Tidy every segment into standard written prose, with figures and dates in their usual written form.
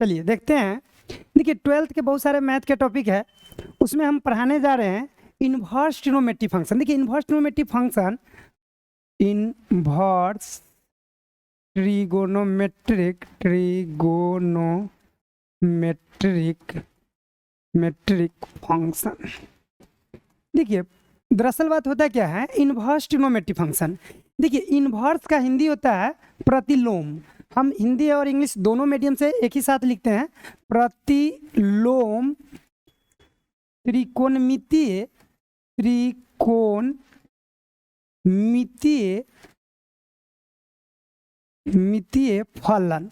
चलिए देखते हैं। देखिए 12th के बहुत सारे मैथ के टॉपिक है, उसमें हम पढ़ाने जा रहे हैं इन्वर्स ट्रिग्नोमेट्रिक फंक्शन। देखिए inverse trigonometric function, inverse trigonometric function. देखिए दरअसल बात होता क्या है, इन्वर्स ट्रिग्नोमेट्रिक फंक्शन। देखिए इन्वर्स का हिंदी होता है प्रतिलोम। हम हिंदी और इंग्लिश दोनों मीडियम से एक ही साथ लिखते हैं, प्रतिलोम त्रिकोणमितीय मितीय फलन।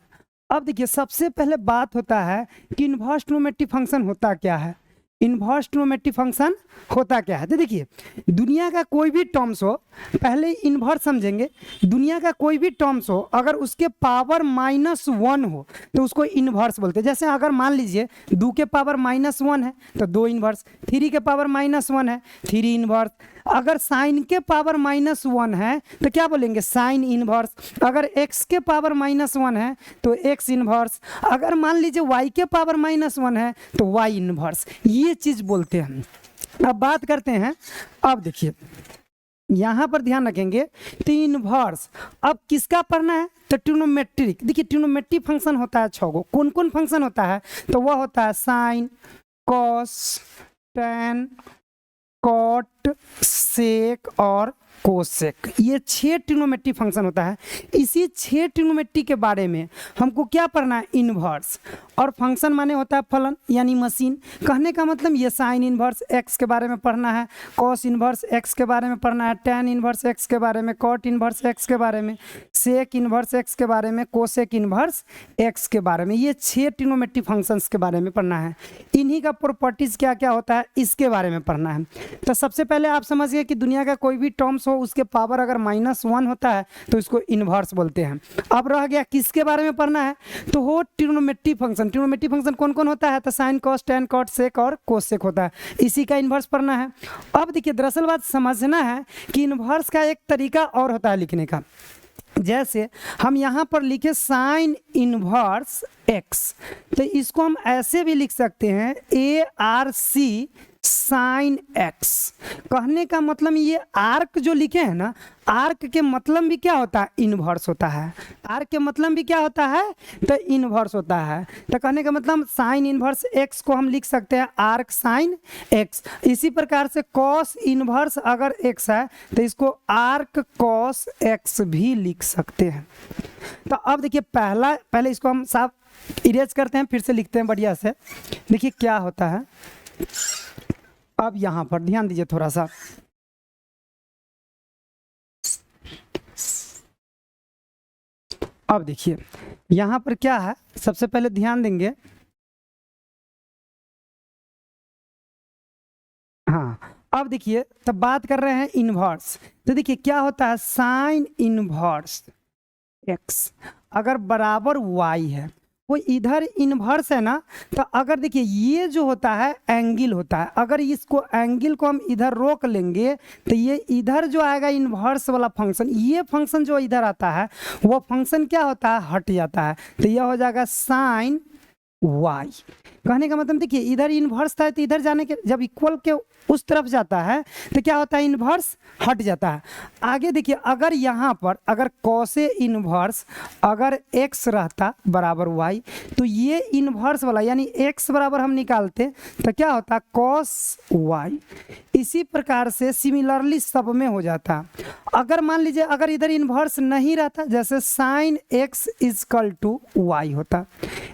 अब देखिए सबसे पहले बात होता है कि इन्वर्स ट्रिग्नोमेट्रिक फंक्शन होता क्या है। इन्वर्स ट्रिग्नोमेट्रिक फंक्शन होता क्या है, तो देखिए दुनिया का कोई भी टर्म्स हो, पहले इन्वर्स समझेंगे। दुनिया का कोई भी टर्म्स हो, अगर उसके पावर -1 हो तो उसको इन्वर्स बोलते हैं। जैसे अगर मान लीजिए 2 के पावर -1 है तो 2 इन्वर्स, 3 के पावर -1 है 3 इन्वर्स। अगर साइन के पावर -1 है तो क्या बोलेंगे, साइन इन्वर्स। अगर x के पावर -1 है तो x इन्वर्स। अगर मान लीजिए y के पावर -1 है तो y इन्वर्स। ये चीज बोलते हैं। अब बात करते हैं, अब देखिए यहाँ पर ध्यान रखेंगे तो इन्वर्स अब किसका पढ़ना है, तो ट्रिग्नोमेट्रिक। देखिए ट्रिग्नोमेट्रिक फंक्शन होता है 6 गो। कौन कौन फंक्शन होता है, तो वह होता है साइन, कॉस, टैन, कॉट, सेक और कोसेक। ये 6 ट्रिग्नोमेट्रिक फंक्शन होता है। इसी 6 ट्रिग्नोमेट्रिक के बारे में हमको क्या पढ़ना है, इन्वर्स। और फंक्शन माने होता है फलन यानी मशीन। कहने का मतलब ये साइन इन्वर्स एक्स के बारे में पढ़ना है, कॉस इन्वर्स एक्स के बारे में पढ़ना है, टैन इन्वर्स एक्स के बारे में, कॉट इन्वर्स एक्स के बारे में, सेक इन्वर्स एक्स के बारे में, कोसेक इन्वर्स एक्स के बारे में। ये 6 ट्रिग्नोमेट्रिक फंक्शंस के बारे में पढ़ना है। इन्हीं का प्रॉपर्टीज क्या क्या होता है इसके बारे में पढ़ना है। तो सबसे पहले आप समझ गए कि दुनिया का कोई भी टर्म्स हो उसके पावर अगर -1 होता है तो इसको इन्वर्स बोलते हैं। अब रह गया किसके बारे में पढ़ना है, तो हो ट्रिग्नोमेट्रिक फंक्शन। ट्रिग्नोमेट्रिक फंक्शन कौन कौन होता है, तो साइन, कॉस, टैन, कॉट, सेक और कोसेक होता है। इसी का इन्वर्स पढ़ना है। अब देखिए दरअसल बात समझना है कि इन्वर्स का एक तरीका और होता है लिखने का। जैसे हम यहाँ पर लिखे साइन इन्वर्स एक्स, तो इसको हम ऐसे भी लिख सकते हैं ARC साइन एक्स। कहने का मतलब ये आर्क जो लिखे हैं ना, आर्क के मतलब भी क्या होता है, इन्वर्स होता है। आर्क के मतलब भी क्या होता है, तो इन्वर्स होता है। तो कहने का मतलब साइन इन्वर्स एक्स को हम लिख सकते हैं आर्क साइन एक्स। इसी प्रकार से कॉस इन्वर्स अगर एक्स है तो इसको आर्क कॉस एक्स भी लिख सकते हैं। तो अब देखिए पहले इसको हम साफ इरेज करते हैं, फिर से लिखते हैं बढ़िया से। देखिए क्या होता है, अब यहाँ पर ध्यान दीजिए थोड़ा सा। अब देखिए यहाँ पर क्या है, सबसे पहले ध्यान देंगे। हाँ अब देखिए तब बात कर रहे हैं इन्वर्स। तो देखिए क्या होता है, साइन इन्वर्स एक्स अगर बराबर y है, वो इधर इन्वर्स है ना, तो अगर देखिए ये जो होता है एंगल होता है, अगर इसको एंगल को हम इधर रोक लेंगे तो ये इधर जो आएगा इन्वर्स वाला फंक्शन, ये फंक्शन जो इधर आता है वो फंक्शन क्या होता है, हट जाता है। तो यह हो जाएगा साइन y। कहने का मतलब देखिए इधर इन्वर्स था तो इधर जाने के जब इक्वल के उस तरफ जाता है तो क्या होता है, इन्वर्स हट जाता है। आगे देखिए अगर यहाँ पर अगर कॉसे इन्वर्स अगर x रहता बराबर y, तो ये इन्वर्स वाला यानी x बराबर हम निकालते तो क्या होता, कॉस y। इसी प्रकार से सिमिलरली सब में हो जाता। अगर मान लीजिए अगर इधर इन्वर्स नहीं रहता, जैसे sine x equal to y होता,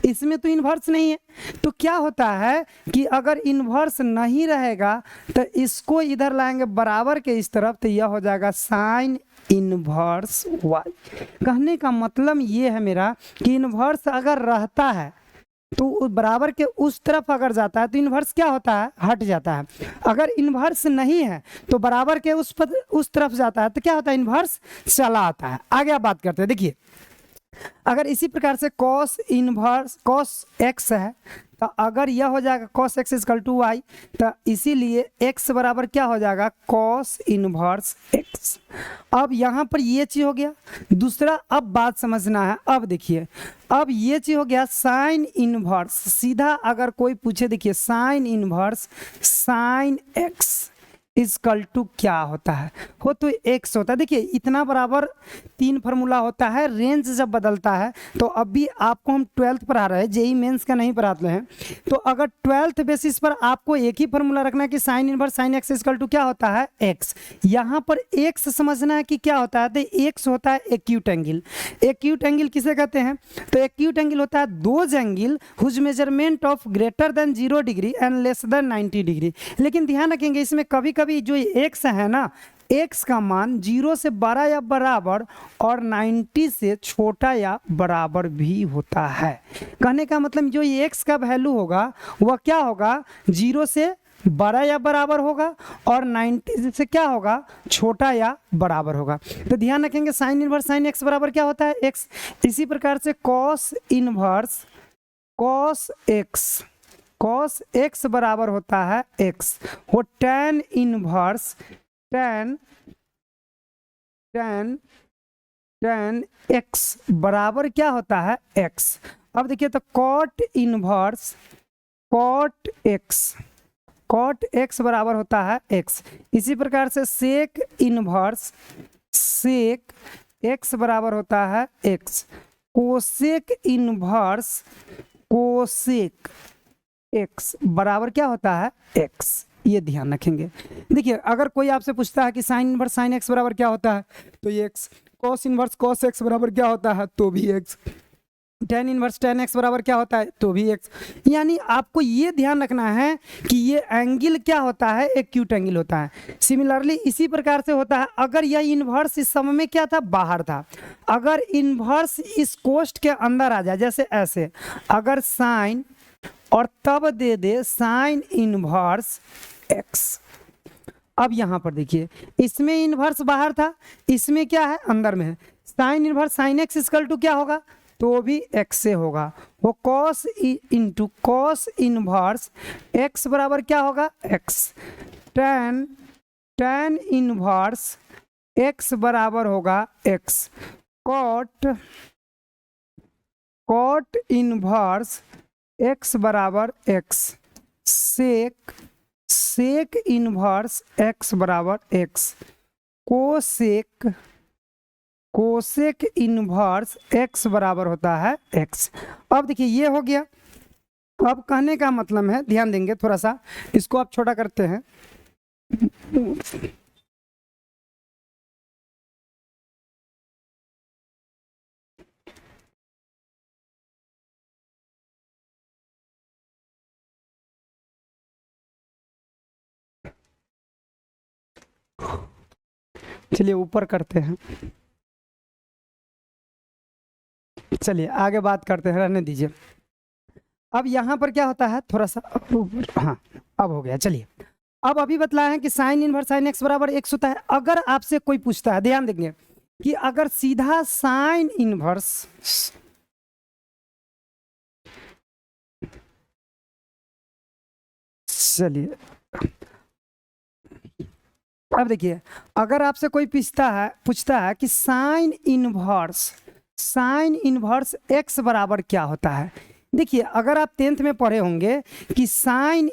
इसमें तो इन्वर्स नहीं है, तो क्या होता है कि अगर इन्वर्स नहीं रहेगा तो इसको इधर लाएंगे बराबर के इस तरफ, तो यह हो जाएगा साइन इन्वर्स y। कहने का मतलब ये है मेरा कि इन्वर्स अगर रहता है तो बराबर के उस तरफ अगर जाता है तो इन्वर्स क्या होता है, हट जाता है। अगर इन्वर्स नहीं है तो बराबर के उस तरफ जाता है तो क्या होता है, इन्वर्स चला आता है। आगे आप बात करते हैं। देखिए अगर इसी प्रकार से कॉस इन्वर्स कॉस एक्स है, तो अगर यह हो जाएगा cos x equal to Y, तो इसीलिए x बराबर क्या हो जाएगा cos इनवर्स x। अब यहाँ पर ये चीज हो गया। दूसरा अब बात समझना है, अब देखिए अब ये चीज हो गया साइन इनवर्स। सीधा अगर कोई पूछे, देखिए sine inverse sine x equal to क्या होता है, हो तो x होता है। देखिए इतना बराबर 3 फार्मूला होता है, रेंज जब बदलता है। तो अभी आपको हम 12th पढ़ा रहे हैं, जेई मेंस का नहीं पढ़ाते हैं। तो अगर 12th बेसिस पर आपको एक ही फार्मूला रखना है कि sine inverse sine x equal to क्या होता है x। यहाँ पर x समझना है कि क्या होता है, तो x होता है एक्यूट एंगल। एक्यूट एंगल किसे कहते हैं, तो एक्यूट एंगल होता है those angle whose measurement of greater than 0 degree and less than 90 degree. लेकिन ध्यान रखेंगे इसमें कभी कभी जो x है ना, x का मान 0 से बड़ा या बराबर और 90 से छोटा या बराबर भी होता है। कहने का मतलब जो ये x का वैल्यू होगा वह क्या होगा, 0 से बड़ा या बराबर होगा और 90 से क्या होगा, छोटा या बराबर होगा। तो ध्यान रखेंगे साइन इनवर्स साइन x बराबर क्या होता है x। इसी प्रकार से cos इनवर्स cos x बराबर होता है x। वो tan इनवर्स tan x बराबर क्या होता है x। अब देखिए तो cot इनवर्स cot x बराबर होता है x। इसी प्रकार से sec इनवर्स sec x बराबर होता है x। cosec inverse cosec x बराबर क्या होता है x। ये ध्यान रखेंगे। देखिए अगर कोई आपसे पूछता है कि साइन इनवर्स साइन x बराबर क्या होता है, तो ये x। cos inverse cos x बराबर क्या होता है, तो भी x। tan inverse tan x बराबर क्या होता है, तो भी x। यानी आपको ये ध्यान रखना है कि ये एंगल क्या होता है, एक्यूट एंगल होता है। सिमिलरली इसी प्रकार से होता है, अगर यह इन्वर्स इस समय में क्या था, बाहर था। अगर इन्वर्स इस कोष्ठ के अंदर आ जाए, जैसे ऐसे, अगर साइन और तब दे दे साइन इनवर्स x। अब यहाँ पर देखिए इसमें इनवर्स बाहर था, इसमें क्या है, अंदर में है। Sine inverse sine x equal to क्या होगा, तो भी x से होगा। वो cos into cos inverse x बराबर क्या होगा x। tan इनवर्स x बराबर होगा x। cot इनवर्स x बराबर x। sec इनवर्स x बराबर x। कोसेक इनवर्स x बराबर होता है x। अब देखिए ये हो गया। अब कहने का मतलब है, ध्यान देंगे थोड़ा सा, इसको आप छोटा करते हैं। चलिए ऊपर करते हैं, चलिए आगे बात करते हैं, रहने दीजिए। अब यहाँ पर क्या होता है, थोड़ा सा ऊपर, हाँ अब हो गया। चलिए अब अभी बतलाया है कि साइन इनवर्स साइन एक्स बराबर x होता है। अगर आपसे कोई पूछता है, ध्यान देंगे कि अगर सीधा साइन इनवर्स, चलिए अब देखिए, अगर आपसे कोई पूछता है कि साइन इनवर्स x बराबर क्या होता है। देखिए अगर आप 10th में पढ़े होंगे कि साइन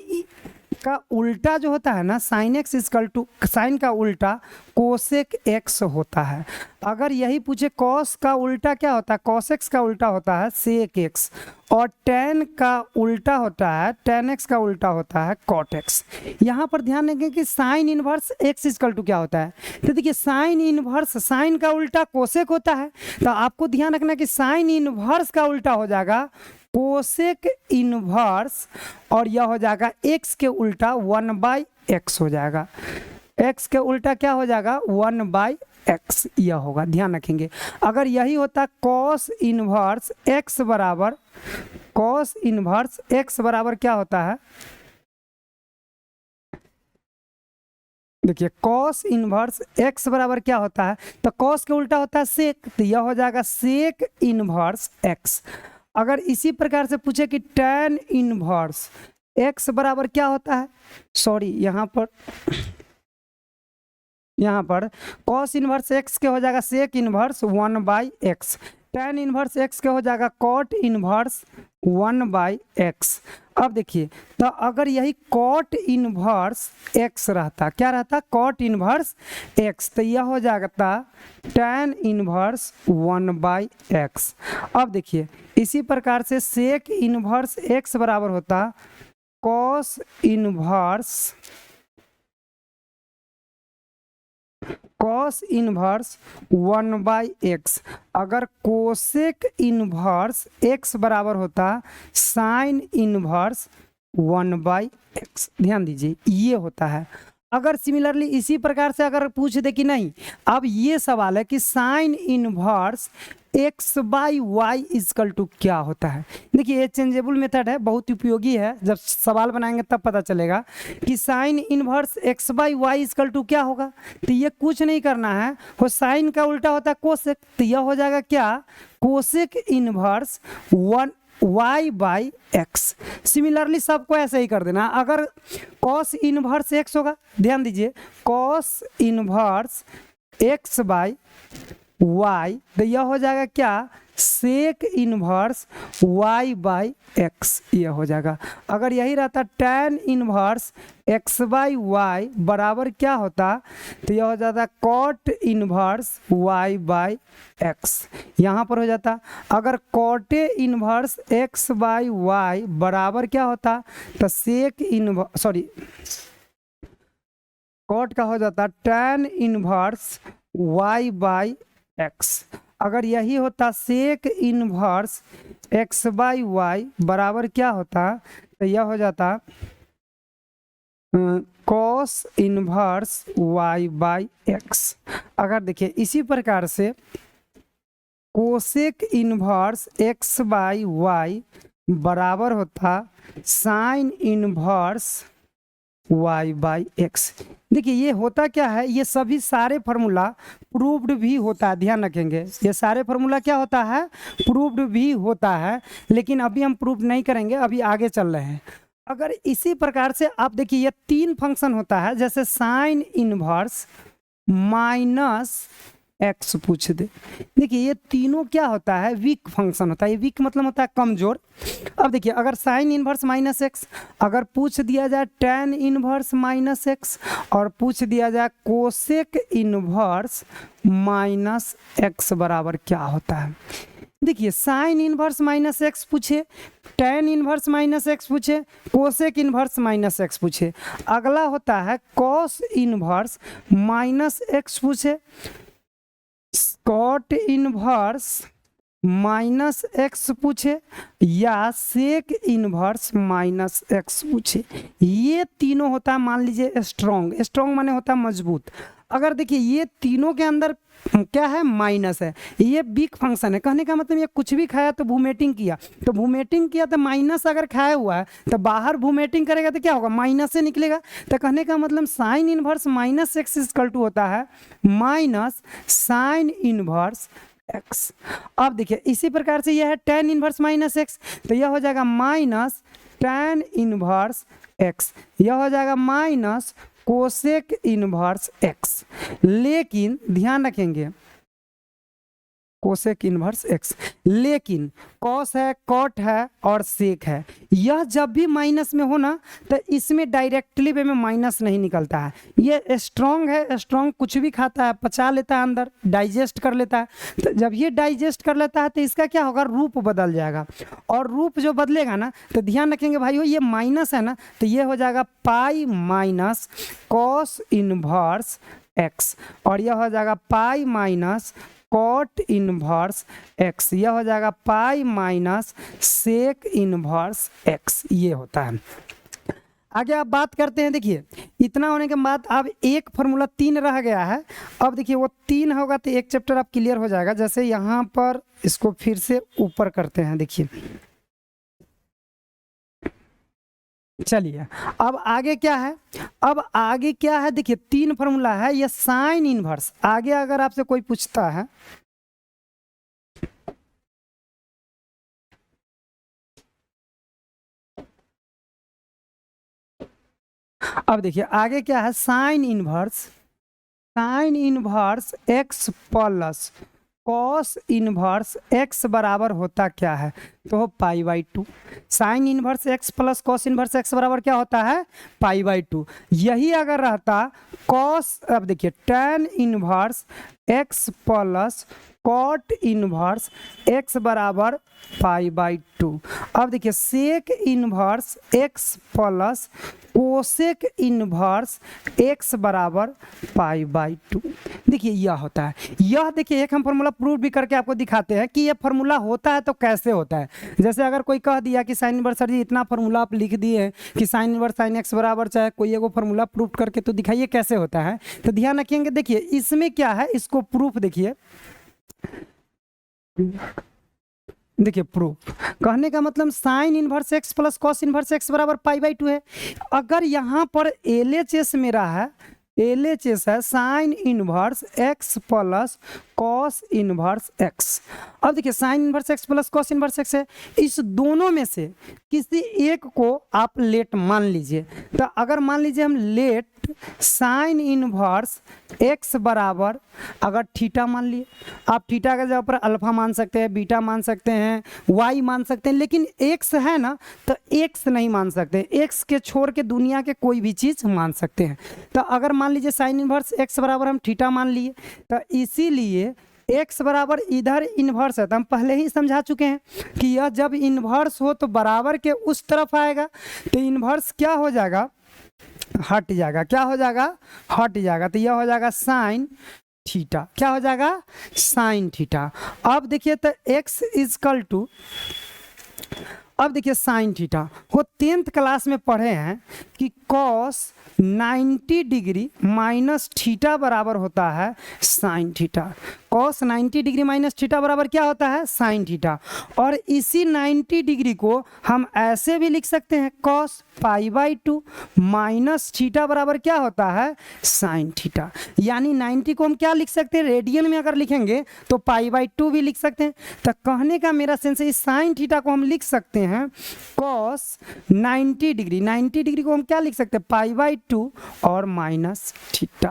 का उल्टा जो होता है ना, sine X equal to sine का उल्टा कोसेक एक्स होता है। अगर यही पूछे कॉस का उल्टा क्या होता है, कॉस एक्स का उल्टा होता है सेक एक्स, और टेन का उल्टा होता है, टेन एक्स का उल्टा होता है कॉट एक्स। यहाँ पर ध्यान देंगे कि sine inverse X equal to क्या होता है। तो देखिए साइन इनवर्स, साइन का उल्टा कोसेक होता है, तो आपको ध्यान रखना कि साइन इनवर्स का उल्टा हो जाएगा कोसेक इनवर्स, और यह हो जाएगा x के उल्टा 1/x हो जाएगा। x के उल्टा क्या हो जाएगा 1/x, यह होगा, ध्यान रखेंगे। अगर यही होता cos इनवर्स x बराबर, cos इनवर्स x बराबर क्या होता है, देखिए cos इनवर्स x बराबर क्या होता है, तो cos के उल्टा होता है सेक, तो यह हो जाएगा सेक इनवर्स x। अगर इसी प्रकार से पूछे कि tan इनवर्स x बराबर क्या होता है, सॉरी यहाँ पर cos इनवर्स x के हो जाएगा sec inverse 1/x, tan inverse x के हो जाएगा cot इनवर्स 1/x। अब देखिए तो अगर यही cot इनवर्स x रहता, क्या रहता, cot इनवर्स x, तो यह हो जाता tan इनवर्स 1/x। अब देखिए इसी प्रकार से sec इनवर्स x बराबर होता cos inverse cos inverse 1/x। अगर कोसेक इनवर्स x बराबर होता साइन इनवर्स 1/x। ध्यान दीजिए ये होता है। अगर सिमिलरली इसी प्रकार से अगर पूछ दे कि नहीं, अब ये सवाल है कि sine inverse x/y is equal to क्या होता है। देखिए ये चेंजेबल मेथड है, बहुत उपयोगी है, जब सवाल बनाएंगे तब पता चलेगा कि sine inverse x/y is equal to क्या होगा। तो ये कुछ नहीं करना है, वो साइन का उल्टा होता है कोसेक, तो यह हो जाएगा क्या, कोसेक इनवर्स y/x। सिमिलरली सबको ऐसे ही कर देना। अगर cos इनवर्स x होगा, ध्यान दीजिए cos इनवर्स x/y, तो यह हो जाएगा क्या, सेक इनवर्स y/x, यह हो जाएगा। अगर यही रहता tan इनवर्स x/y बराबर क्या होता, तो यह हो जाता cot इनवर्स y/x, यहाँ पर हो जाता। अगर cot इनवर्स x/y बराबर क्या होता, तो सेक इनवर्स cot का हो जाता tan इनवर्स y/x। अगर यही होता सेक इनवर्स x/y बराबर क्या होता, तो यह हो जाता cos इनवर्स y/x। अगर देखिए इसी प्रकार से कोसेक इनवर्स x/y बराबर होता साइन इनवर्स y/x। देखिए ये होता क्या है, ये सभी सारे फार्मूला प्रूव्ड भी होता है, ध्यान रखेंगे ये सारे फार्मूला क्या होता है, प्रूव्ड भी होता है, लेकिन अभी हम प्रूव नहीं करेंगे, अभी आगे चल रहे हैं। अगर इसी प्रकार से आप देखिए ये तीन फंक्शन होता है, जैसे साइन इनवर्स माइनस x पूछ दे, देखिए ये तीनों क्या होता है, वीक फंक्शन होता है। ये वीक मतलब होता है कमजोर। अब देखिए अगर साइन इनवर्स माइनस x, अगर पूछ दिया जाए tan इनवर्स माइनस x, और पूछ दिया जाए कोसेक इनवर्स माइनस x बराबर क्या होता है। देखिए साइन इनवर्स माइनस x पूछे, tan इनवर्स माइनस x पूछे, कोसेक इनवर्स माइनस x पूछे। अगला होता है cos इनवर्स माइनस x पूछे, cot इनवर्स माइनस x पूछे, या सेक इनवर्स माइनस x पूछे। ये तीनों होता है मान लीजिए स्ट्रॉन्ग, स्ट्रॉन्ग माने होता है मजबूत। अगर देखिए ये तीनों के अंदर क्या है, माइनस है, ये वीक फंक्शन है। कहने का मतलब ये कुछ भी खाया तो वोमिटिंग किया, तो वोमिटिंग किया तो माइनस अगर खाया हुआ है तो बाहर वोमिटिंग करेगा तो क्या होगा, माइनस से निकलेगा। तो कहने का मतलब sine inverse minus x equal to होता है माइनस साइन इनवर्स x। अब देखिए इसी प्रकार से यह है tan इनवर्स माइनस x, तो यह हो जाएगा माइनस tan इनवर्स x, यह हो जाएगा माइनस कोसेक इनवर्स x। लेकिन ध्यान रखेंगे कोसेक इनवर्स x, लेकिन कॉस है, कॉट है और सेक है, यह जब भी माइनस में हो ना तो इसमें डायरेक्टली वे में माइनस नहीं निकलता है। ये स्ट्रॉन्ग है, स्ट्रॉन्ग कुछ भी खाता है, पचा लेता है, अंदर डाइजेस्ट कर लेता है। तो जब ये डाइजेस्ट कर लेता है तो इसका क्या होगा, रूप बदल जाएगा, और रूप जो बदलेगा ना तो ध्यान रखेंगे भाइयों ये माइनस है ना, तो ये हो जाएगा pi minus cos inverse x, और यह हो जाएगा pi minus cot inverse x, यह हो जाएगा pi minus sec inverse x, ये होता है। आगे आप बात करते हैं। देखिए इतना होने के बाद अब एक फार्मूला 3 रह गया है। अब देखिए वो 3 होगा तो एक चैप्टर आप क्लियर हो जाएगा। जैसे यहाँ पर इसको फिर से ऊपर करते हैं। देखिए चलिए अब आगे क्या है, अब आगे क्या है, देखिए 3 फार्मूला है। ये साइन इनवर्स, आगे अगर आपसे कोई पूछता है अब देखिए आगे क्या है, sine inverse X plus cos inverse X बराबर होता क्या है, तो पाई by to. Sign inverse X plus cos inverse X बराबर क्या होता है, पाई बाई टू। यही अगर रहता कॉस, अब देखिए tan inverse X plus cot inverse X बराबर पाई बाई टू। अब देखिए sec inverse X plus cosec inverse X बराबर पाई बाई टू। देखिए यह होता है, यह देखिए एक हम फॉर्मूला प्रूव भी करके आपको दिखाते हैं कि यह फॉर्मूला होता है तो कैसे होता है। जैसे अगर कोई कह दिया कि साइन इनवर्स सर जी इतना फॉर्मूला आप लिख दिए हैं कि साइन इनवर्स साइन एक्स बराबर, चाहे कोई एगो फॉर्मूला प्रूफ करके तो दिखाइए कैसे होता है। तो ध्यान रखिएगा, देखिए इसमें क्या है, इसको प्रूफ देखिए, देखिए प्रूफ कहने का मतलब sine inverse X plus cos inverse X बराबर पाई बाई टू है। अगर यहाँ पर LHS मेरा है, LHS है sine inverse X plus cos inverse x. अब देखिए sine inverse X plus cos inverse x है, इस दोनों में से किसी एक को आप लेट मान लीजिए। तो अगर मान लीजिए हम लेट साइन इनवर्स एक्स बराबर अगर थीटा मान लिए, आप थीटा का जगह पर अल्फा मान सकते हैं, बीटा मान सकते हैं, वाई मान सकते हैं, लेकिन एक्स है ना तो एक्स नहीं मान सकते, एक्स के छोड़ के दुनिया के कोई भी चीज़ मान सकते हैं। तो अगर मान लीजिए साइन इनवर्स एक्स बराबर हम थीटा मान लिए, तो इसीलिए एक्स बराबर इधर इन्वर्स है, तो हम पहले ही समझा चुके हैं कि यह जब इन्वर्स हो तो बराबर के उस तरफ आएगा, तो इन्वर्स क्या हो जाएगा, हट जाएगा। क्या हो जाएगा, हट जाएगा। तो यह हो जाएगा साइन थीटा। क्या हो जाएगा, साइन थीटा। अब देखिए तो x इजकल टू, अब देखिए साइन थीटा, वो 10th क्लास में पढ़े हैं कि कॉस 90 डिग्री माइनस थीटा बराबर होता है sine theta. Cos 90 degree minus theta बराबर क्या होता है, साइन थीटा। और इसी 90 डिग्री को हम ऐसे भी लिख सकते हैं, cos pi by to minus theta बराबर क्या होता है, साइन थीटा। यानी 90 को हम क्या लिख सकते हैं, रेडियन में अगर लिखेंगे तो पाई बाई टू भी लिख सकते हैं। तो कहने का मेरा सेंस है इस साइन थीटा को हम लिख सकते हैं कॉस 90 डिग्री, 90 डिग्री को हम क्या लिख सकते हैं, पाई बाई टू और माइनस थीटा।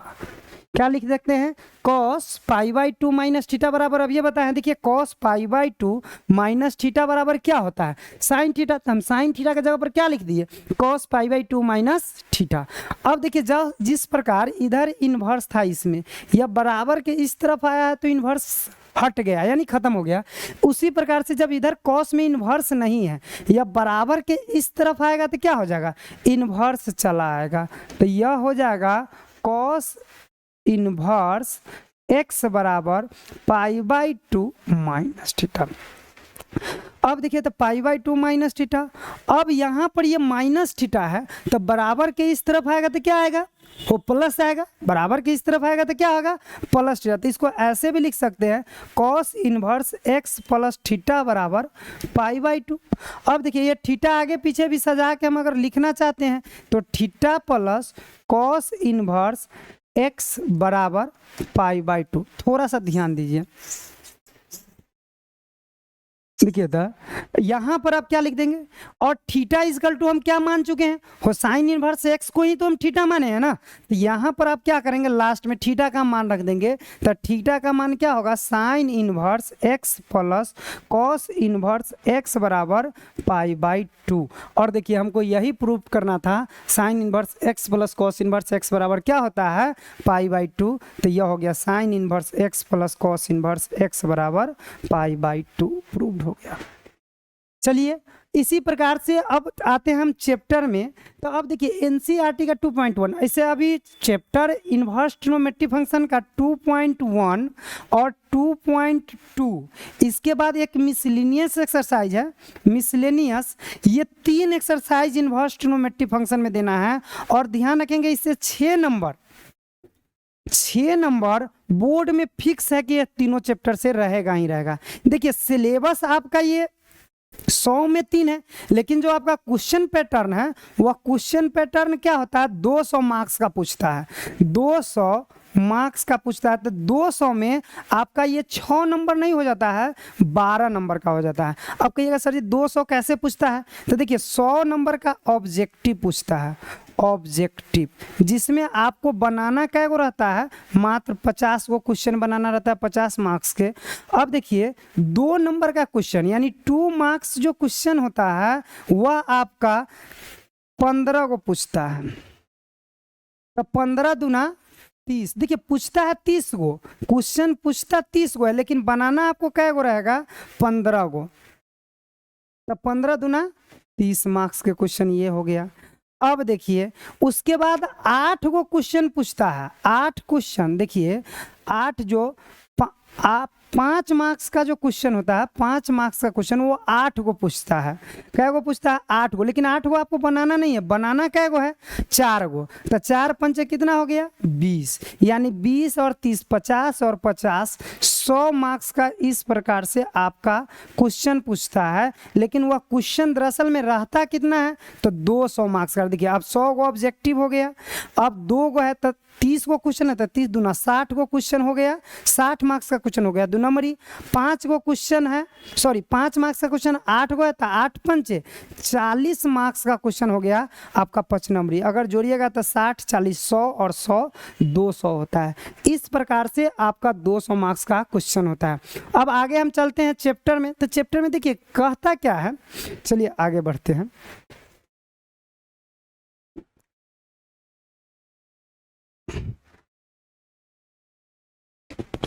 क्या लिख सकते हैं, cos pi by to minus theta बराबर, अब ये बताएं, देखिए cos pi by to minus theta बराबर क्या होता है, साइन थीटा। तो हम साइन थीटा के जगह पर क्या लिख दिए, cos pi by to minus theta. अब देखिए जब जिस प्रकार इधर इन्वर्स था, इसमें यह बराबर के इस तरफ आया है तो इन्वर्स हट गया यानी खत्म हो गया। उसी प्रकार से जब इधर कॉस में इन्वर्स नहीं है, या बराबर के इस तरफ आएगा तो क्या हो जाएगा, इन्वर्स चला आएगा। तो यह हो जाएगा कॉस इन्वर्स एक्स बराबर pi by to minus theta. अब देखिए तो पाई बाई टू माइनस थीटा, अब यहाँ पर ये माइनस थीटा है तो बराबर के इस तरफ आएगा तो क्या आएगा, वो प्लस आएगा। बराबर के इस तरफ आएगा तो क्या होगा, प्लस थीटा। तो इसको ऐसे भी लिख सकते हैं, cos inverse x plus theta बराबर पाई बाई टू। अब देखिए ये थीटा आगे पीछे भी सजा के हम अगर लिखना चाहते हैं तो theta plus cos inverse x बराबर पाई बाई टू। थोड़ा सा ध्यान दीजिए, देखिए था यहाँ पर आप क्या लिख देंगे, और थीटा इजकल टू हम क्या मान चुके हैं, हो साइन इनवर्स एक्स को ही तो हम थीटा माने हैं ना। तो यहाँ पर आप क्या करेंगे, लास्ट में थीटा का मान रख देंगे। तो थीटा का मान क्या होगा, sign inverse X plus cos inverse X बराबर पाई बाई टू। और देखिए हमको यही प्रूव करना था, sign inverse X plus cos inverse X बराबर क्या होता है, पाई बाई टू। तो यह हो गया sign inverse X plus cos inverse X बराबर पाई बाई टू, प्रूव्ड हो गया। चलिए इसी प्रकार से अब आते हैं हम चैप्टर में। तो अब देखिए एनसीईआरटी का 2.1, ऐसे अभी चैप्टर इनवर्स ट्रिग्नोमेट्रिक फंक्शन का 2.1 और 2.2, इसके बाद एक मिसलेनियस एक्सरसाइज है, मिसलेनियस। ये 3 एक्सरसाइज इनवर्स ट्रिग्नोमेट्रिक फंक्शन में देना है। और ध्यान रखेंगे इससे 6 नंबर बोर्ड में फिक्स है कि ये तीनों चैप्टर से रहेगा ही रहेगा। देखिए सिलेबस आपका ये 100 में 3 है, लेकिन जो आपका क्वेश्चन पैटर्न है वह क्वेश्चन पैटर्न क्या होता है, 200 मार्क्स का पूछता है, 200 मार्क्स का पूछता है। तो 200 में आपका ये 6 नंबर नहीं हो जाता है, 12 नंबर का हो जाता है। अब कहिएगा सर जी 200 कैसे पूछता है, तो देखिए 100 नंबर का ऑब्जेक्टिव पूछता है, ऑब्जेक्टिव, जिसमें आपको बनाना क्या गो रहता है, मात्र 50 गो क्वेश्चन बनाना रहता है 50 मार्क्स के। अब देखिए 2 नंबर का क्वेश्चन यानी 2 मार्क्स जो क्वेश्चन होता है वह आपका 15 को पूछता है, तो 15 दूना 30। देखिए पूछता है 30 गो क्वेश्चन, पूछता 30 गो है, लेकिन बनाना आपको क्या गो रहेगा, 15 गो, तो 15 दूना 30 मार्क्स के क्वेश्चन ये हो गया। अब देखिए उसके बाद 8 गो क्वेश्चन पूछता है, 8 क्वेश्चन, देखिए 8 जो 5 मार्क्स का जो क्वेश्चन होता है, 5 मार्क्स का क्वेश्चन वो 8 को पूछता है। क्या गो पूछता है, 8 गो, लेकिन 8 गो आपको बनाना नहीं है, बनाना क्या गो है, 4 गो, तो 4 पंचे कितना हो गया, 20, यानी 20 और 30 50 और 50 100 मार्क्स का इस प्रकार से आपका क्वेश्चन पूछता है। लेकिन वह क्वेश्चन दरअसल में रहता कितना है, तो 200 मार्क्स का। देखिए अब 100 गो ऑब्जेक्टिव हो गया, अब 2 गो है तो 30 गो क्वेश्चन है, तो 30 दूना 60 गो क्वेश्चन हो गया, 60 मार्क्स का क्वेश्चन हो गया 2 नंबरी। 5 गो क्वेश्चन है, सॉरी 5 मार्क्स का क्वेश्चन 8 गो है, तो 8 पंचे 40 मार्क्स का क्वेश्चन हो गया आपका 5 नंबरी। अगर जोड़िएगा तो 60 40 100 और 100 200 होता है। इस प्रकार से आपका 200 मार्क्स का क्वेश्चन होता है। अब आगे हम चलते हैं चैप्टर में, तो चैप्टर में देखिए कहता क्या है, चलिए आगे बढ़ते हैं।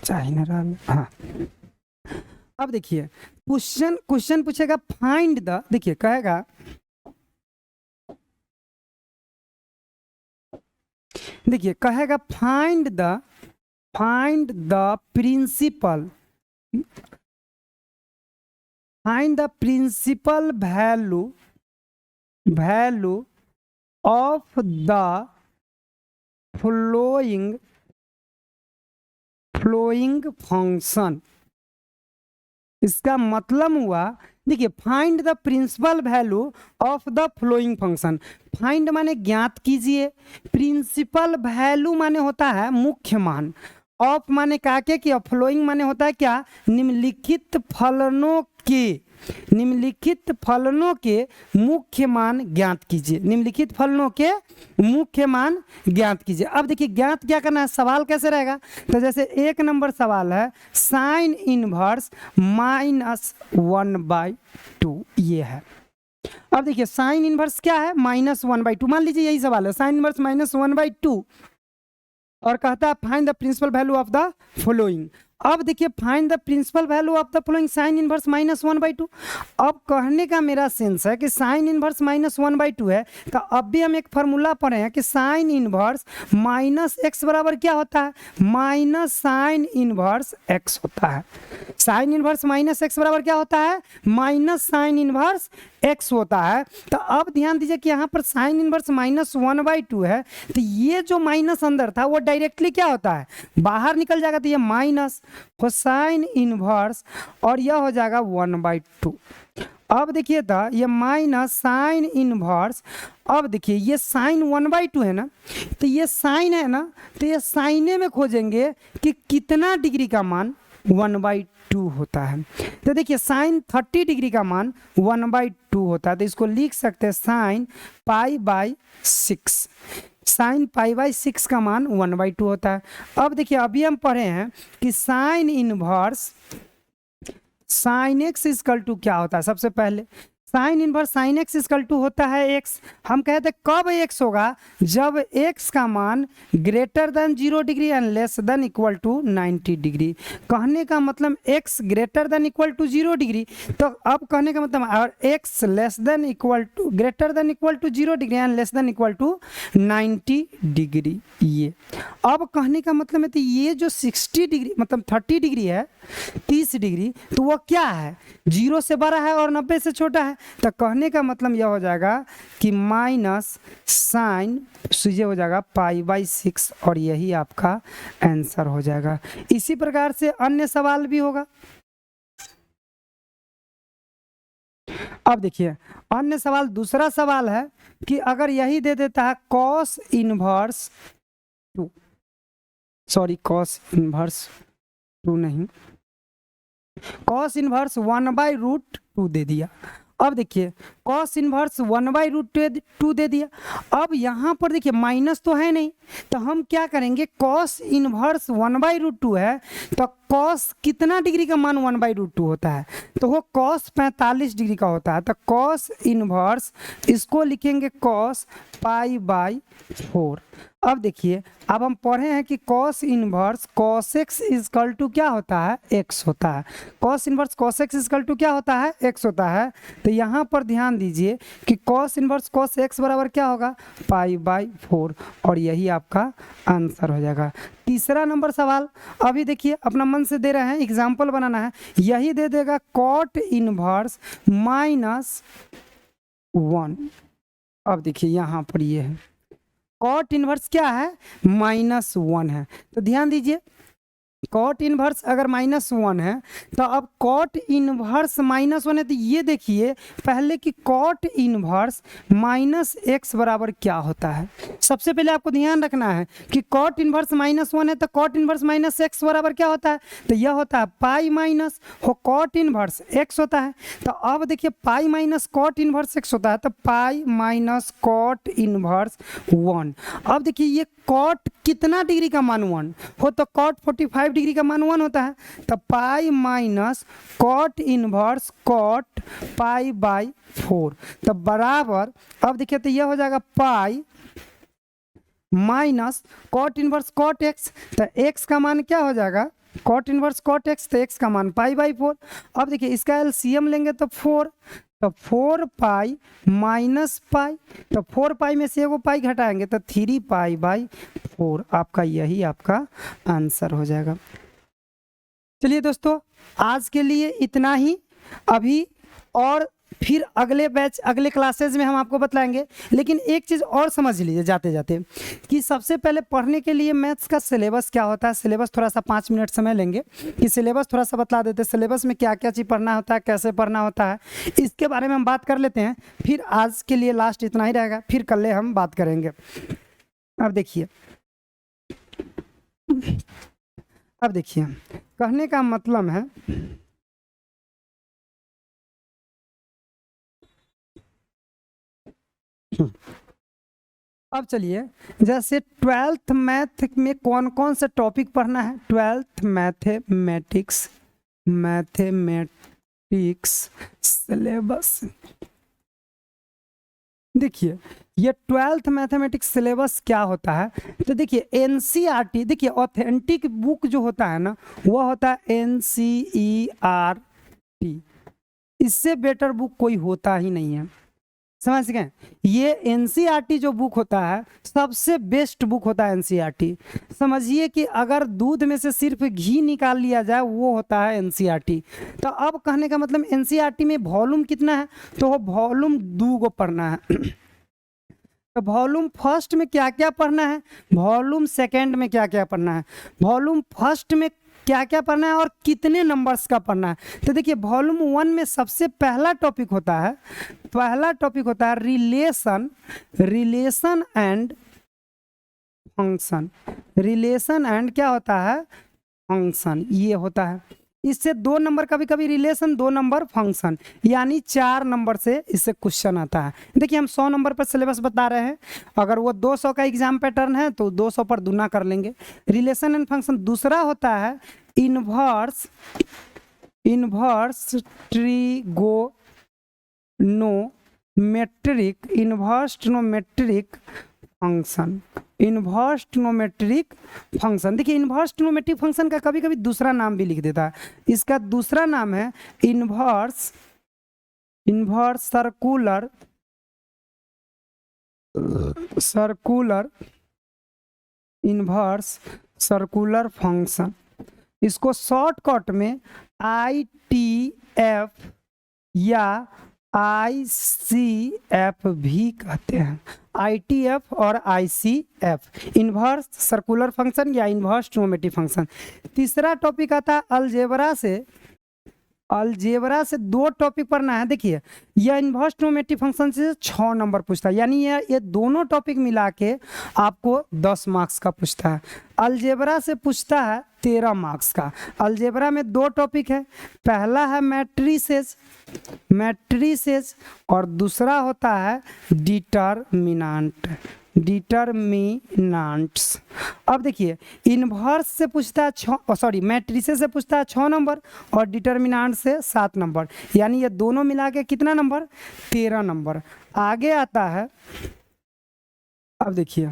हाँ अब देखिए क्वेश्चन पूछेगा फाइंड द, देखिए कहेगा, देखिए कहेगा find the principal value of the flowing function. इसका मतलब हुआ, देखिए find the principal value of the flowing function. Find माने ज्ञात कीजिए, प्रिंसिपल वैल्यू माने होता है मुख्य मान, ऑफ माने क्या के कि फ्लोइंग माने होता है क्या, निम्नलिखित फलनों के मुख्य मान ज्ञात कीजिए, निम्नलिखित फलनों के मुख्य मान ज्ञात कीजिए। अब देखिए ज्ञात क्या करना है, सवाल कैसे रहेगा, तो जैसे 1 नंबर सवाल है साइन इनवर्स -1/2 ये है। अब देखिए साइन इनवर्स क्या है, -1/2, मान लीजिए यही सवाल है, साइन इनवर्स -1/2 और कहता है find the principal value of the following. अब देखिए find the principal value of the following sine inverse -1/2। अब कहने का मेरा सेंस है कि साइन इनवर्स -1/2 है, तो अब भी हम एक फार्मूला पढ़े हैं कि साइन इनवर्स -x बराबर क्या होता है, माइनस साइन इनवर्स x होता है। साइन इनवर्स -x बराबर क्या होता है, माइनस साइन इनवर्स x होता है। तो अब ध्यान दीजिए कि यहाँ पर साइन इनवर्स -1/2 है, तो ये जो माइनस अंदर था वो डायरेक्टली क्या होता है, बाहर निकल जाएगा, तो ये माइनस कोसाइन इनवर्स और यह हो जाएगा 1/2। अब देखिए था ये माइनस साइन इनवर्स, अब देखिए ये साइन 1/2 है ना, तो ये साइन है ना, तो ये साइने में खोजेंगे कि कितना डिग्री का मान 1/2 होता है। तो देखिए साइन 30 डिग्री का मान 1/2 होता है, तो इसको लिख सकते हैं साइन π/6, साइन π/6 का मान 1/2 होता है। अब देखिए अभी हम पढ़े हैं कि sine inverse sine x equal to क्या होता है, सबसे पहले sine inverse sine x equal to होता है x। हम कहते हैं कब x होगा, जब x का मान greater than 0 degree and less than equal to 90 degree. कहने का मतलब x greater than equal to 0 degree, तो अब कहने का मतलब और x less than equal to greater than equal to 0 degree and less than equal to 90 degree. ये अब कहने का मतलब है तो ये जो 60 डिग्री मतलब 30 डिग्री है, 30 डिग्री, तो वो क्या है, 0 से बड़ा है और 90 से छोटा है। तो कहने का मतलब यह हो जाएगा कि माइनस साइन सीधे हो जाएगा π/6 और यही आपका आंसर हो जाएगा। इसी प्रकार से अन्य सवाल भी होगा। अब देखिए अन्य सवाल, दूसरा सवाल है कि अगर यही दे देता है cos inverse 2, sorry cos inverse 2 नहीं, cos इनवर्स 1/√2 दे दिया। अब देखिए कॉस इनवर्स 1/√2 दे दिया। अब यहाँ पर देखिए माइनस तो है नहीं, तो हम क्या करेंगे, कॉस इनवर्स 1/√2 है, तो कॉस कितना डिग्री का मान 1/√2 होता है, तो वो कॉस 45 डिग्री का होता है। तो कॉस इनवर्स इसको लिखेंगे कॉस π/4। अब देखिए, अब हम पढ़े हैं कि cos inverse cos X equal to क्या होता है, एक्स होता है। Cos inverse cos X equal to क्या होता है, एक्स होता है। तो यहाँ पर ध्यान दीजिए कि कॉस इनवर्स कॉस एक्स बराबर क्या होगा, π/4, और यही आपका आंसर हो जाएगा। तीसरा नंबर सवाल अभी देखिए अपना मन से दे रहे हैं, एग्जाम्पल बनाना है, यही दे देगा कॉट इनवर्स -1। अब देखिए यहाँ पर ये है कॉट इनवर्स क्या है, -1 है। तो ध्यान दीजिए कॉट इनवर्स अगर -1 है, तो अब कॉट इनवर्स -1 है, तो ये देखिए पहले कि कॉट इनवर्स -x बराबर क्या होता है। सबसे पहले आपको ध्यान रखना है कि कॉट इनवर्स -1 है, तो कॉट इनवर्स -x बराबर क्या होता है, तो यह होता है पाई माइनस हो कॉट इनवर्स x होता है। तो अब देखिए pi minus cot inverse x होता है, तो पाई माइनस कॉट इनवर्स 1। अब देखिए ये कॉट कितना डिग्री का मान 1 हो, तो कॉट 45 डिग्री का मान 1 होता है, तो pi minus cot inverse cot π/4, तो बराबर, अब देखिए तो यह हो जाएगा pi minus cot inverse cot x, तो एक्स का मान क्या हो जाएगा, कॉट इनवर्स कॉट एक्स, तो एक्स का मान π/4। अब देखिए इसका एलसीएम लेंगे तो 4, तो 4 माइनस पाई, तो 4 में से एगो पाई घटाएंगे तो 3 π/4, आपका यही आपका आंसर हो जाएगा। चलिए दोस्तों आज के लिए इतना ही। अभी और फिर अगले बैच अगले क्लासेज में हम आपको बतलाएंगे, लेकिन एक चीज़ और समझ लीजिए जाते जाते कि सबसे पहले पढ़ने के लिए मैथ्स का सिलेबस क्या होता है। सिलेबस थोड़ा सा 5 मिनट समय लेंगे कि सिलेबस थोड़ा सा बतला देते, सिलेबस में क्या क्या चीज़ पढ़ना होता है, कैसे पढ़ना होता है, इसके बारे में हम बात कर लेते हैं। फिर आज के लिए लास्ट इतना ही रहेगा, फिर कल हम बात करेंगे। अब देखिए कहने का मतलब है, अब चलिए जैसे 12th मैथ में कौन कौन से टॉपिक पढ़ना है। 12th मैथमेटिक्स सिलेबस, देखिए ये 12th मैथमेटिक्स सिलेबस क्या होता है, तो देखिए एनसीईआरटी, देखिए ऑथेंटिक बुक जो होता है ना वो होता है एनसीईआरटी, इससे बेटर बुक कोई होता ही नहीं है, समझ गए। ये एनसीईआरटी जो बुक होता है सबसे बेस्ट बुक होता है एनसीईआरटी। समझिए कि अगर दूध में से सिर्फ घी निकाल लिया जाए वो होता है एनसीईआरटी। तो अब कहने का मतलब एनसीईआरटी में वॉल्यूम कितना है, तो वो वॉल्यूम 2 को पढ़ना है। तो वॉल्यूम फर्स्ट में क्या क्या पढ़ना है, वॉल्यूम सेकेंड में क्या क्या पढ़ना है, वॉल्यूम फर्स्ट में क्या क्या पढ़ना है और कितने नंबर्स का पढ़ना है। तो देखिए वॉल्यूम 1 में सबसे पहला टॉपिक होता है relation and function. Relation and क्या होता है, फंक्शन, ये होता है। इससे 2 नंबर, कभी कभी रिलेशन 2 नंबर फंक्शन, यानी 4 नंबर से इससे क्वेश्चन आता है। देखिए हम 100 नंबर पर सिलेबस बता रहे हैं, अगर वो 200 का एग्जाम पैटर्न है तो 200 पर दुना कर लेंगे। Relation and function. दूसरा होता है इन्वर्स ट्रिग्नोमेट्रिक फंक्शन। देखिए इन्वर्स ट्रिग्नोमेट्रिक फंक्शन का कभी कभी दूसरा नाम भी लिख देता है, इसका दूसरा नाम है इन्वर्स सर्कुलर फंक्शन। इसको शॉर्टकट में ITF या ICF भी कहते हैं। ITF और ICF, इन्वर्स सर्कुलर फंक्शन या इन्वर्स ट्रिग्नोमेट्रिक फंक्शन। तीसरा टॉपिक आता है अलजेब्रा से 2 टॉपिक पढ़ना है। देखिए यह इन्वर्स ट्रिग्नोमेट्रिक फंक्शन से 6 नंबर पूछता है, यानी ये दोनों टॉपिक मिला के आपको 10 मार्क्स का पूछता है। अलजेब्रा से पूछता है 13 मार्क्स का। अलजेब्रा में 2 टॉपिक है, पहला है मैट्रिसेस, मैट्रिसेस, और दूसरा होता है डिटरमिनेंट, डिटरमिनेंट्स। अब देखिए इन्वर्स से पूछता है मैट्रिसेस से पूछता है 6 नंबर और डिटरमिनेंट से 7 नंबर, यानी ये दोनों मिला के कितना नंबर, 13 नंबर। आगे आता है, अब देखिए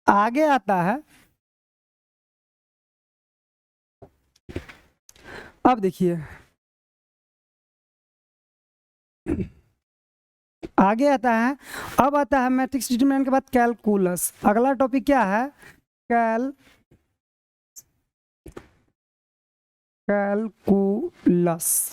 आगे आता है, अब देखिए आगे आता है, अब आता है मैट्रिक्स डिटरमिनेंट के बाद कैलकुलस। अगला टॉपिक क्या है, कैलकुलस।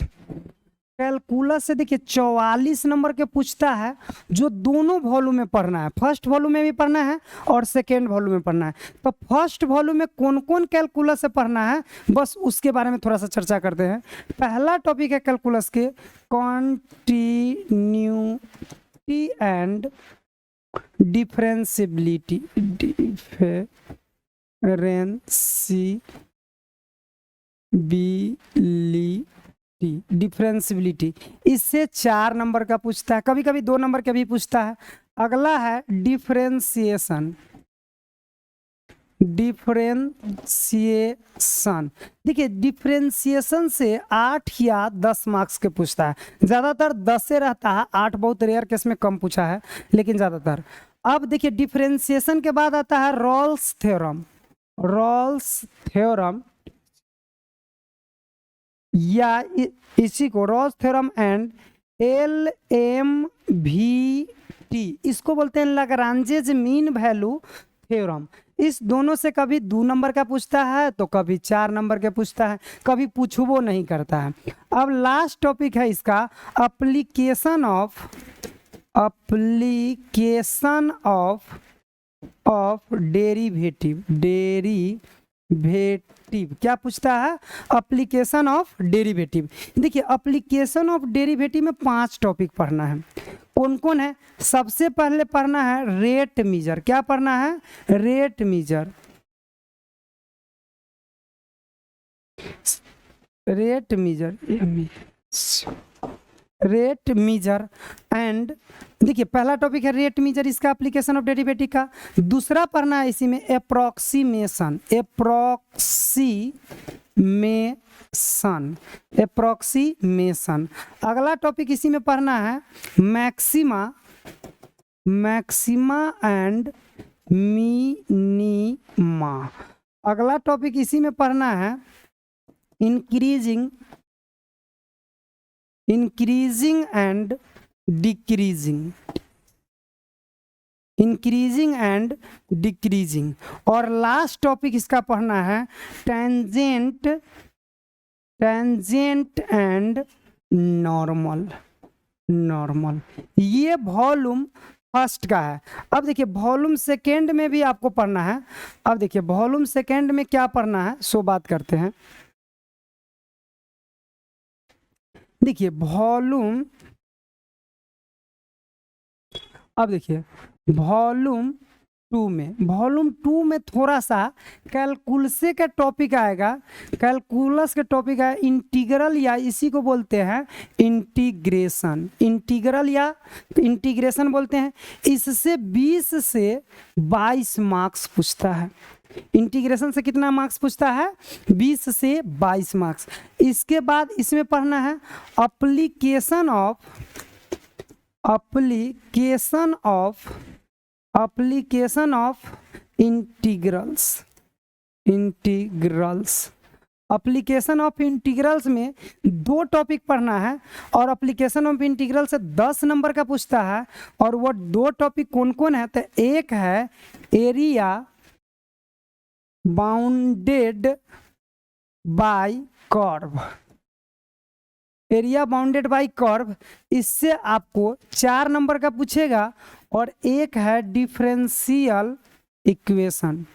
कैलकुलस से देखिए 44 नंबर के पूछता है, जो दोनों वॉल्यूम में पढ़ना है, फर्स्ट वॉल्यूम में भी पढ़ना है और सेकेंड वॉल्यूम में पढ़ना है। तो फर्स्ट वॉल्यूम में कौन कौन कैलकुलस से पढ़ना है, बस उसके बारे में थोड़ा सा चर्चा करते हैं। पहला टॉपिक है कैलकुलस के कॉन्टिन्यूटी एंड डिफरेंशियबिलिटी, डिफरेंशियबिलिटी, इससे 4 नंबर का पूछता है, कभी कभी 2 नंबर का भी पूछता है। अगला है डिफरेंशिएशन, डिफरेंशिएशन। देखिए डिफरेंशिएशन से 8 या 10 मार्क्स के पूछता है, ज़्यादातर 10 से रहता है, 8 बहुत रेयर केस में कम पूछा है, लेकिन ज़्यादातर। अब देखिए डिफरेंशिएशन के बाद आता है रॉल्स थ्योरम, रॉल्स थ्योरम, या इसी को रॉल्स थ्योरम एंड LMVT, इसको बोलते हैं लाग्रांजेज मीन वैल्यू थ्योरम। इस दोनों से कभी 2 नंबर का पूछता है तो कभी 4 नंबर के पूछता है, कभी पूछबो नहीं करता है। अब लास्ट टॉपिक है इसका एप्लीकेशन ऑफ डेरिवेटिव, क्या पूछता है, एप्लीकेशन ऑफ डेरिवेटिव। देखिए एप्लीकेशन ऑफ डेरिवेटिव में 5 टॉपिक पढ़ना है। कौन कौन है, सबसे पहले पढ़ना है रेट मीजर। क्या पढ़ना है, rate measure, rate measure, rate measure and, देखिए पहला टॉपिक है रेट मीजर, इसका एप्लीकेशन ऑफ डेरिवेटिव का। दूसरा पढ़ना है इसी में एप्रोक्सीमेशन, एप्रोक्सीमेशन। अगला टॉपिक इसी में पढ़ना है मैक्सिमा एंड मिनिमा। अगला टॉपिक इसी में पढ़ना है increasing and decreasing, increasing and decreasing. और लास्ट टॉपिक इसका पढ़ना है टेंजेंट एंड नॉर्मल। ये वॉल्यूम फर्स्ट का है। अब देखिए वॉल्यूम सेकेंड में भी आपको पढ़ना है। अब देखिए वॉल्यूम सेकेंड में क्या पढ़ना है, सो बात करते हैं। देखिए वॉल्यूम, अब देखिए वॉल्यूम 2 में थोड़ा सा कैलकुलस का टॉपिक आएगा। कैलकुलस का टॉपिक है इंटीग्रल, या इसी को बोलते हैं इंटीग्रेशन, इंटीग्रल या इंटीग्रेशन बोलते हैं। इससे 20 से 22 मार्क्स पूछता है। इंटीग्रेशन से कितना मार्क्स पूछता है, 20 से 22 मार्क्स। इसके बाद इसमें पढ़ना है application of integrals. Application of integrals में 2 टॉपिक पढ़ना है, और एप्लीकेशन ऑफ इंटीग्रल से 10 नंबर का पूछता है। और वो 2 टॉपिक कौन कौन है, तो एक है area bounded by curve, area bounded by curve, इससे आपको 4 नंबर का पूछेगा। और एक है डिफरेंशियल इक्वेशन,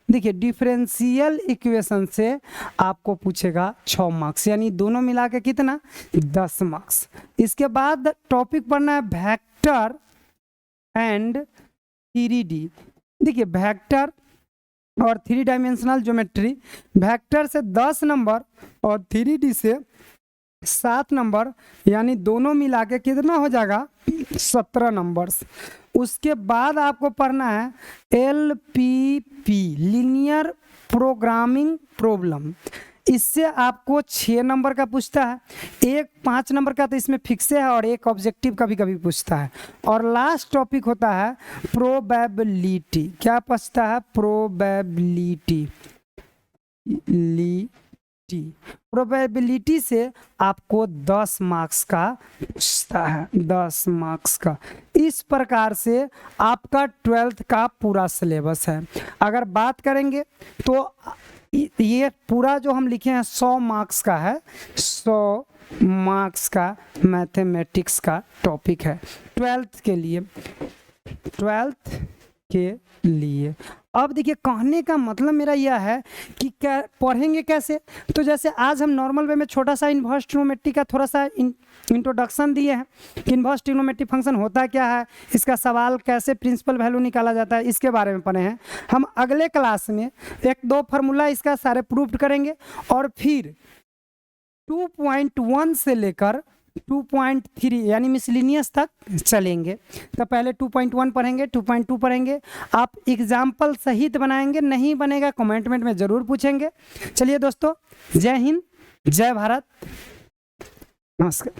देखिए डिफरेंशियल इक्वेशन से आपको पूछेगा 6 मार्क्स, यानी दोनों मिला के कितना, 10 मार्क्स। इसके बाद टॉपिक पढ़ना है वेक्टर एंड 3D। देखिए वेक्टर और 3 डायमेंशनल ज्योमेट्री, वेक्टर से 10 नंबर और 3D से 7 नंबर, यानी दोनों मिला के कितना हो जाएगा 17 नंबर्स। उसके बाद आपको पढ़ना है LPP लीनियर प्रोग्रामिंग प्रॉब्लम। इससे आपको 6 नंबर का पूछता है, एक 5 नंबर का तो इसमें फिक्स है और एक ऑब्जेक्टिव कभी कभी पूछता है। और लास्ट टॉपिक होता है प्रोबेबिलिटी। क्या पूछता है? प्रोबेबिलिटी। प्रोबेबिलिटी से आपको 10 मार्क्स का पूछता है, 10 मार्क्स का। इस प्रकार से आपका 12th का पूरा सिलेबस है। अगर बात करेंगे तो ये पूरा जो हम लिखे हैं 100 मार्क्स का है, 100 मार्क्स का मैथमेटिक्स का टॉपिक है 12th के लिए, 12th के लिए। अब देखिए कहने का मतलब मेरा यह है कि क्या पढ़ेंगे कैसे। तो जैसे आज हम नॉर्मल वे में छोटा सा इन्वर्स ट्रिग्नोमेट्री का थोड़ा सा इंट्रोडक्शन दिए हैं कि इन्वर्स ट्रिग्नोमेट्री फंक्शन होता क्या है, इसका सवाल कैसे प्रिंसिपल वैल्यू निकाला जाता है, इसके बारे में पढ़े हैं। हम अगले क्लास में 1-2 फार्मूला इसका सारे प्रूफ करेंगे और फिर 2.1 से लेकर 2.3 यानी मिसलिनियस तक चलेंगे। तो पहले 2.1 पढ़ेंगे, 2.2 पढ़ेंगे। आप एग्जाम्पल सहित बनाएंगे, नहीं बनेगा कमेंट में ज़रूर पूछेंगे। चलिए दोस्तों, जय हिंद, जय भारत, नमस्कार।